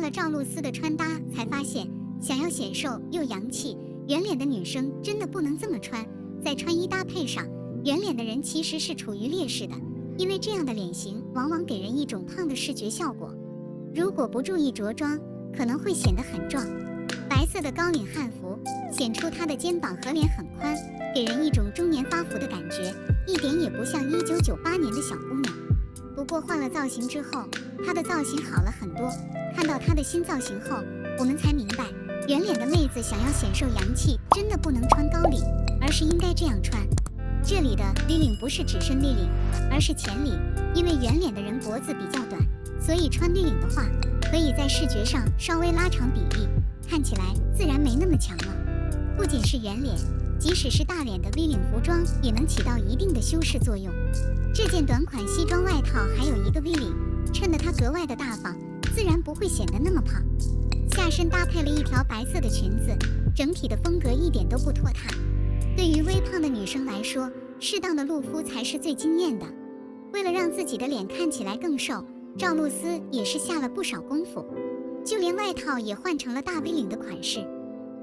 了赵露思的穿搭，才发现想要显瘦又洋气，圆脸的女生真的不能这么穿。在穿衣搭配上，圆脸的人其实是处于劣势的，因为这样的脸型往往给人一种胖的视觉效果。如果不注意着装，可能会显得很壮。白色的高领汉服显出她的肩膀和脸很宽，给人一种中年发福的感觉，一点也不像1998年的小姑娘。不过换了造型之后，她的造型好了很多。看到她的新造型后，我们才明白，圆脸的妹子想要显瘦洋气，真的不能穿高领，而是应该这样穿。这里的 V 领不是只是 V 领，而是前领，因为圆脸的人脖子比较短，所以穿 V 领的话，可以在视觉上稍微拉长比例，看起来自然没那么强了。不仅是圆脸，即使是大脸的 V 领服装也能起到一定的修饰作用。这件短款西装外套还有一个 V 领，衬得它格外的大方，自然不会显得那么胖。下身搭配了一条白色的裙子，整体的风格一点都不拖沓。对于微胖的女生来说，适当的露肤才是最惊艳的。为了让自己的脸看起来更瘦，赵露思也是下了不少功夫，就连外套也换成了大 V 领的款式。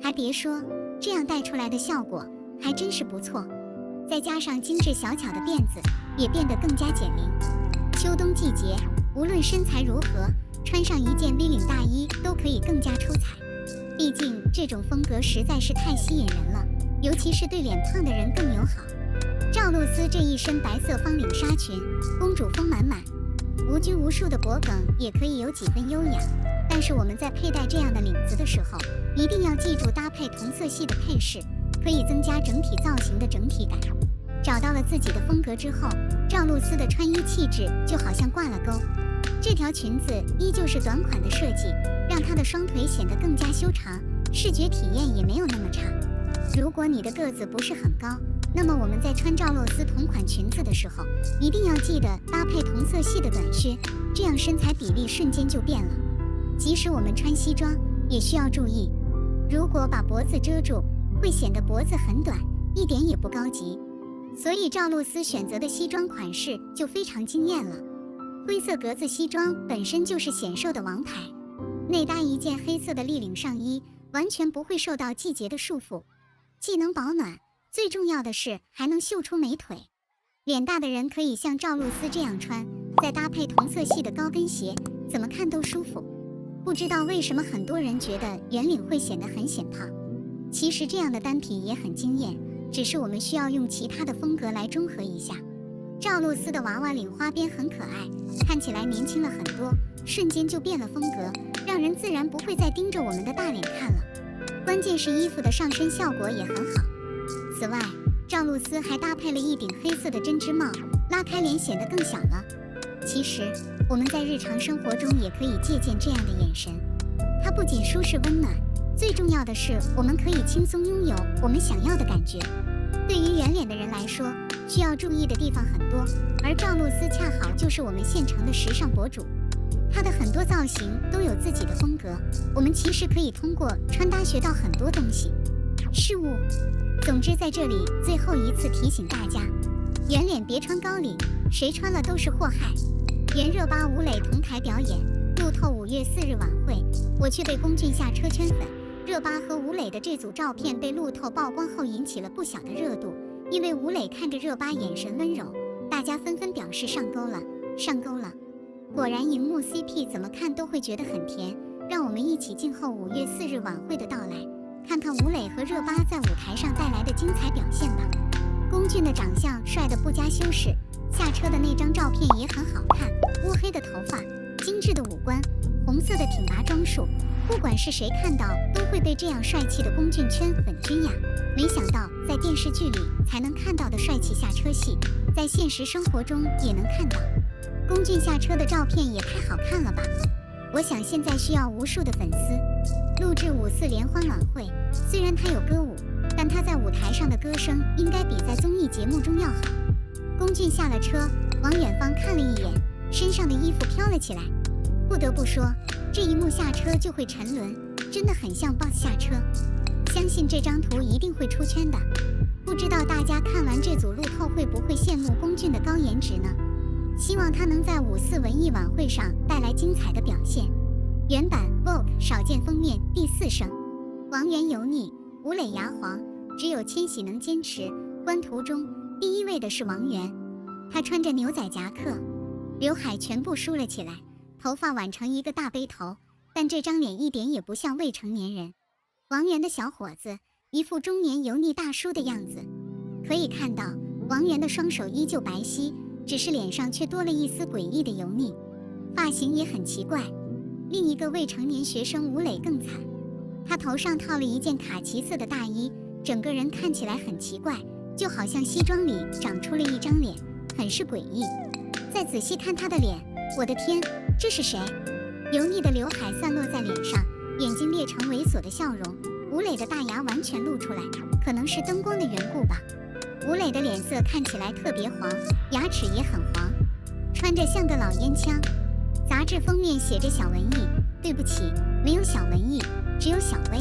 还别说，这样带出来的效果还真是不错。再加上精致小巧的辫子，也变得更加减龄。秋冬季节，无论身材如何，穿上一件 V 领大衣都可以更加出彩。毕竟这种风格实在是太吸引人了，尤其是对脸胖的人更友好。赵露思这一身白色方领纱裙，公主风满满，无拘无束的脖梗也可以有几分优雅。但是我们在佩戴这样的领子的时候，一定要记住搭配同色系的配饰，可以增加整体造型的整体感。找到了自己的风格之后，赵露思的穿衣气质就好像挂了钩。这条裙子依旧是短款的设计，让她的双腿显得更加修长，视觉体验也没有那么差。如果你的个子不是很高，那么我们在穿赵露思同款裙子的时候，一定要记得搭配同色系的短靴，这样身材比例瞬间就变了。即使我们穿西装，也需要注意，如果把脖子遮住，会显得脖子很短，一点也不高级。所以赵露思选择的西装款式就非常惊艳了。灰色格子西装本身就是显瘦的王牌，内搭一件黑色的立领上衣，完全不会受到季节的束缚，既能保暖，最重要的是还能秀出美腿。脸大的人可以像赵露思这样穿，再搭配同色系的高跟鞋，怎么看都舒服。不知道为什么很多人觉得圆领会显得很显胖，其实这样的单品也很惊艳，只是我们需要用其他的风格来中和一下。赵露思的娃娃领花边很可爱，看起来年轻了很多，瞬间就变了风格，让人自然不会再盯着我们的大脸看了。关键是衣服的上身效果也很好。此外，赵露思还搭配了一顶黑色的针织帽，拉开脸显得更小了。其实我们在日常生活中也可以借鉴这样的眼神，它不仅舒适温暖，最重要的是我们可以轻松拥有我们想要的感觉。对于圆脸的人来说，需要注意的地方很多，而赵露思恰好就是我们现成的时尚博主。她的很多造型都有自己的风格，我们其实可以通过穿搭学到很多东西、事物。总之，在这里最后一次提醒大家，圆脸别穿高领，谁穿了都是祸害。原热巴吴磊同台表演，路透5月4日晚会，我却被龚俊下车圈粉。热巴和吴磊的这组照片被路透曝光后，引起了不小的热度。因为吴磊看着热巴眼神温柔，大家纷纷表示上钩了，上钩了。果然，荧幕 CP 怎么看都会觉得很甜。让我们一起静候5月4日晚会的到来，看看吴磊和热巴在舞台上带来的精彩表现吧。龚俊的长相帅得不加修饰，下车的那张照片也很好看，乌黑的头发，精致的五官，红色的挺拔装束，不管是谁看到都会被这样帅气的龚俊圈粉君呀。没想到在电视剧里才能看到的帅气下车戏，在现实生活中也能看到。龚俊下车的照片也太好看了吧！我想现在需要无数的粉丝。录制5·4联欢晚会，虽然他有歌舞，但他在舞台上的歌声应该比在综艺节目中要好。龚俊下了车，往远方看了一眼，身上的衣服飘了起来。不得不说，这一幕下车就会沉沦，真的很像 boss 下车。相信这张图一定会出圈的。不知道大家看完这组路透会不会羡慕龚俊的高颜值呢？希望他能在5·4文艺晚会上带来精彩的表现。原版 Vogue 少见封面第4声。王源油腻，吴磊牙黄，只有千玺能坚持。观图中第1位的是王源，他穿着牛仔夹克，刘海全部梳了起来，头发挽成一个大背头，但这张脸一点也不像未成年人。王源的小伙子一副中年油腻大叔的样子，可以看到王源的双手依旧白皙，只是脸上却多了一丝诡异的油腻，发型也很奇怪。另一个未成年学生吴磊更惨，他头上套了一件卡其色的大衣，整个人看起来很奇怪，就好像西装里长出了一张脸，很是诡异。再仔细看他的脸，我的天，这是谁？油腻的刘海散落在脸上，眼睛裂成猥琐的笑容，吴磊的大牙完全露出来，可能是灯光的缘故吧。吴磊的脸色看起来特别黄，牙齿也很黄，穿着像个老烟枪。杂志封面写着小文艺，对不起，没有小文艺，只有小薇。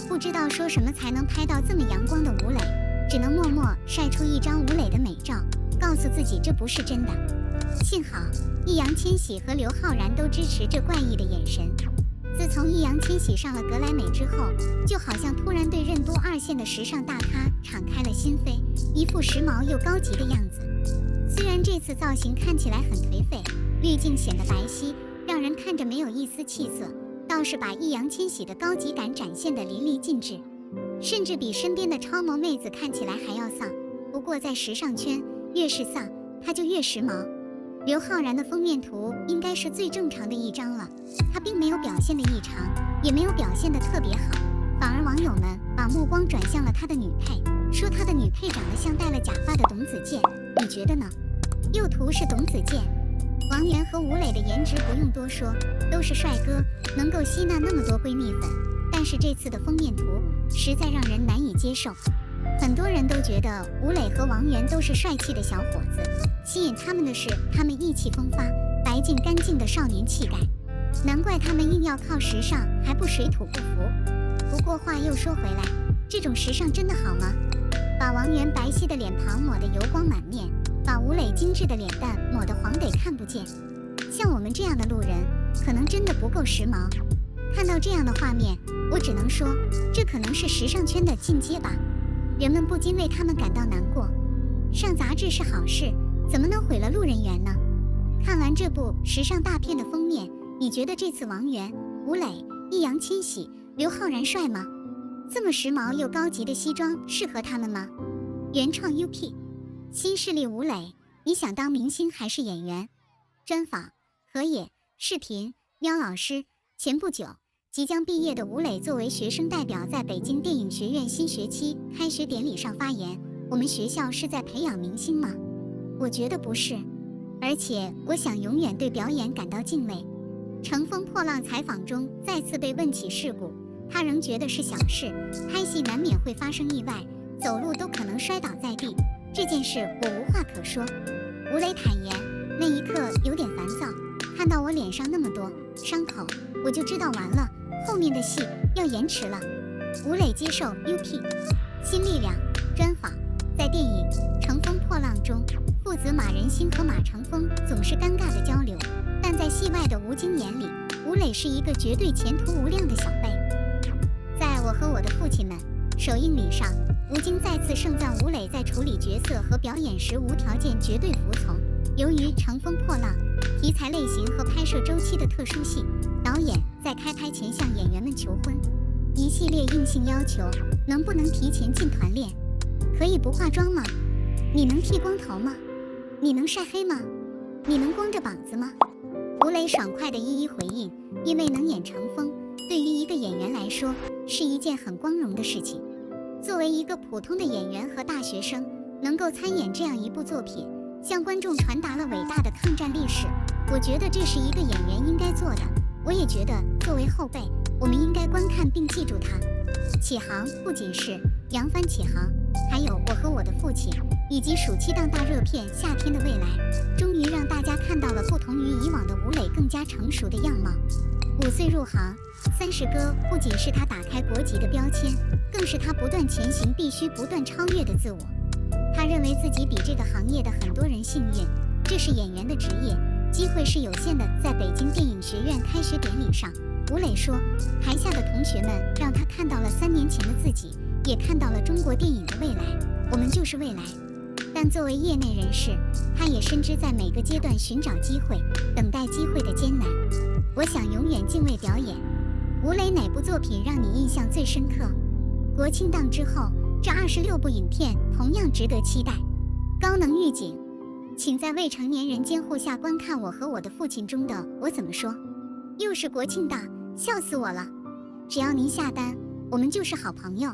不知道说什么才能拍到这么阳光的吴磊，只能默默晒出一张吴磊的美照，告诉自己这不是真的。幸好易烊千玺和刘昊然都支持这怪异的眼神。自从易烊千玺上了格莱美之后，就好像突然对任督2线的时尚大咖敞开了心扉，一副时髦又高级的样子。虽然这次造型看起来很颓废，滤镜显得白皙，让人看着没有一丝气色，倒是把易烊千玺的高级感展现得淋漓尽致，甚至比身边的超模妹子看起来还要丧。不过在时尚圈，越是丧，他就越时髦。刘昊然的封面图应该是最正常的一张了，他并没有表现的异常，也没有表现得特别好，反而网友们把目光转向了他的女配，说他的女配长得像戴了假发的董子健，你觉得呢？右图是董子健。王源和吴磊的颜值不用多说，都是帅哥，能够吸纳那么多闺蜜粉，但是这次的封面图实在让人难以接受。很多人都觉得吴磊和王源都是帅气的小伙子，吸引他们的是他们意气风发、白净干净的少年气概，难怪他们硬要靠时尚还不水土不服。不过话又说回来，这种时尚真的好吗？把王源白皙的脸庞抹得油光满面，把吴磊精致的脸蛋抹得黄得看不见，像我们这样的路人可能真的不够时髦。看到这样的画面，我只能说这可能是时尚圈的进阶吧，人们不禁为他们感到难过。上杂志是好事，怎么能毁了路人缘呢？看完这部时尚大片的封面，你觉得这次王源、吴磊、易烊千玺、刘昊然帅吗？这么时髦又高级的西装适合他们吗？原创 UP 新势力吴磊，你想当明星还是演员？专访河野视频喵老师。前不久即将毕业的吴磊作为学生代表在北京电影学院新学期开学典礼上发言，我们学校是在培养明星吗？我觉得不是，而且我想永远对表演感到敬畏。乘风破浪采访中再次被问起事故，他仍觉得是小事，拍戏难免会发生意外，走路都可能摔倒在地，这件事我无话可说。吴磊坦言，那一刻有点烦躁，看到我脸上那么多伤口，我就知道完了，后面的戏要延迟了。吴磊接受 UP 新力量专访，在电影《乘风破浪》中，父子马仁勋和马成峰总是尴尬的交流，但在戏外的吴京眼里，吴磊是一个绝对前途无量的小辈。在我和我的父亲们首映礼上，吴京再次盛赞吴磊在处理角色和表演时无条件绝对服从。由于《乘风破浪》题材类型和拍摄周期的特殊性，导演在开拍前向演员们求婚，一系列硬性要求，能不能提前进团练？可以不化妆吗？你能剃光头吗？你能晒黑吗？你能光着膀子吗？吴磊爽快地一一回应，因为能演乘风，对于一个演员来说是一件很光荣的事情。作为一个普通的演员和大学生，能够参演这样一部作品，向观众传达了伟大的抗战历史，我觉得这是一个演员应该做的。我也觉得作为后辈，我们应该观看并记住它。启航不仅是扬帆起航，还有我和我的父亲，以及暑期档大热片《夏天的未来》，终于让大家看到了不同于以往的吴磊更加成熟的样貌。5岁入行，30歌不仅是他打开国籍的标签，更是他不断前行必须不断超越的自我。他认为自己比这个行业的很多人幸运，这是演员的职业，机会是有限的。在北京电影学院开学典礼上，吴磊说，台下的同学们让他看到了3年前的自己，也看到了中国电影的未来。我们就是未来。但作为业内人士，他也深知在每个阶段寻找机会、等待机会的艰难。我想永远敬畏表演。吴磊哪部作品让你印象最深刻？国庆档之后，这26部影片同样值得期待。高能预警，请在未成年人监护下观看《我和我的父亲》中的我怎么说。又是国庆档，笑死我了！只要您下单，我们就是好朋友。